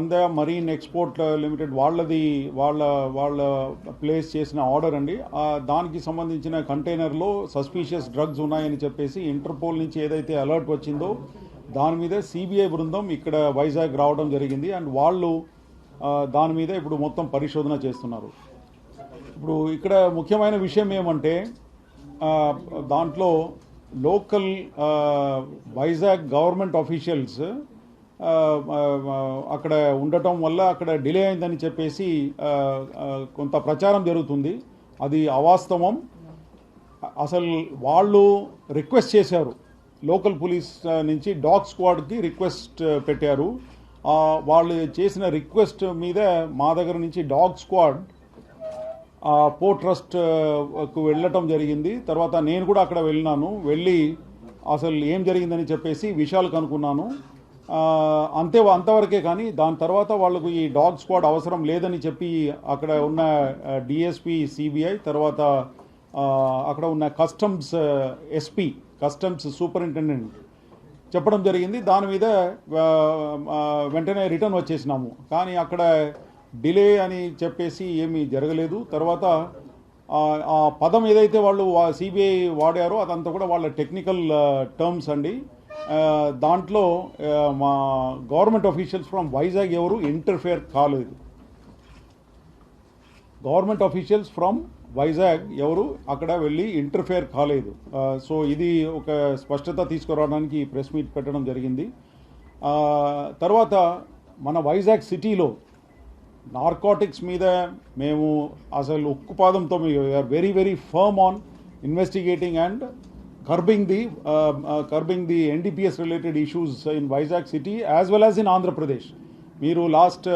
అందా marine export limited వాళ్ళ place చేసిన ఆర్డర్ అండి. దానికి సంబంధించిన కంటైనర్లో సస్పీషియస్ డ్రగ్స్ ఉన్నాయని చెప్పేసి ఇంటర్పోల్ నుంచి ఏదైతే అలర్ట్ వచ్చిందో దాని మీద సిబిఐ బృందం ఇక్కడ వైజాగ్ రావడం జరిగింది. అండ్ వాళ్ళు దాని మీద ఇప్పుడు మొత్తం పరిశోధన చేస్తున్నారు. ఇప్పుడు ఇక్కడ ముఖ్యమైన విషయం ఏమంటే దాంట్లో లోకల్ వైజాగ్ గవర్నమెంట్ ఆఫీషియల్స్ అక్కడ ఉండటం వల్ల అక్కడ డిలే అయిందని చెప్పేసి కొంత ప్రచారం జరుగుతుంది. అది అవాస్తవం. అసలు వాళ్ళు రిక్వెస్ట్ చేశారు, లోకల్ పోలీస్ నుంచి డాగ్ స్క్వాడ్కి రిక్వెస్ట్ పెట్టారు. వాళ్ళు చేసిన రిక్వెస్ట్ మీద మా దగ్గర నుంచి డాగ్ స్క్వాడ్ పోర్ట్ ట్రస్ట్కు వెళ్ళటం జరిగింది. తర్వాత నేను కూడా అక్కడ వెళ్ళి అసలు ఏం జరిగిందని చెప్పేసి విషయాలు కనుక్కున్నాను. అంతవరకే. కానీ దాని తర్వాత వాళ్ళకు ఈ డాగ్ స్క్వాడ్ అవసరం లేదని చెప్పి అక్కడ ఉన్న డిఎస్పి సిబిఐ, తర్వాత అక్కడ ఉన్న కస్టమ్స్ ఎస్పీ, కస్టమ్స్ సూపరింటెండెంట్ చెప్పడం జరిగింది. దాని మీద వెంటనే రిటర్న్ వచ్చేసినాము. కానీ అక్కడ డిలే అని చెప్పేసి ఏమీ జరగలేదు. తర్వాత ఆ పదం ఏదైతే వాళ్ళు సిబిఐ వాడారో అదంతా కూడా వాళ్ళ టెక్నికల్ టర్మ్స్ అండి. దాంట్లో మా గవర్నమెంట్ ఆఫీషియల్స్ ఫ్రమ్ వైజాగ్ ఎవరు ఇంటర్ఫియర్ కాలేదు. గవర్నమెంట్ ఆఫీషియల్స్ ఫ్రమ్ వైజాగ్ ఎవరు అక్కడ వెళ్ళి ఇంటర్ఫియర్ కాలేదు. సో ఇది ఒక స్పష్టత తీసుకురావడానికి ప్రెస్ మీట్ పెట్టడం జరిగింది. తర్వాత మన వైజాగ్ సిటీలో నార్కోటిక్స్ మీద మేము అసలు ఉక్కుపాదంతో we are very very firm on investigating and curbing the NDPS related issues in Vizag city as well as in Andhra Pradesh. మీరు లాస్ట్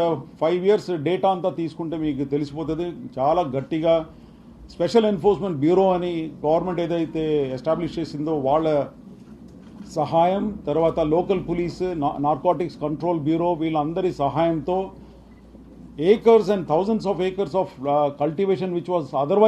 5 years డేటా అంతా తీసుకుంటే మీకు తెలిసిపోతుంది. చాలా గట్టిగా స్పెషల్ ఎన్ఫోర్స్మెంట్ బ్యూరో అని గవర్నమెంట్ ఏదైతే ఎస్టాబ్లిష్ చేసిందో వాళ్ళ సహాయం, తర్వాత local police, narcotics control bureau వీళ్ళందరి సహాయంతో acres and thousands of acres of cultivation which was otherwise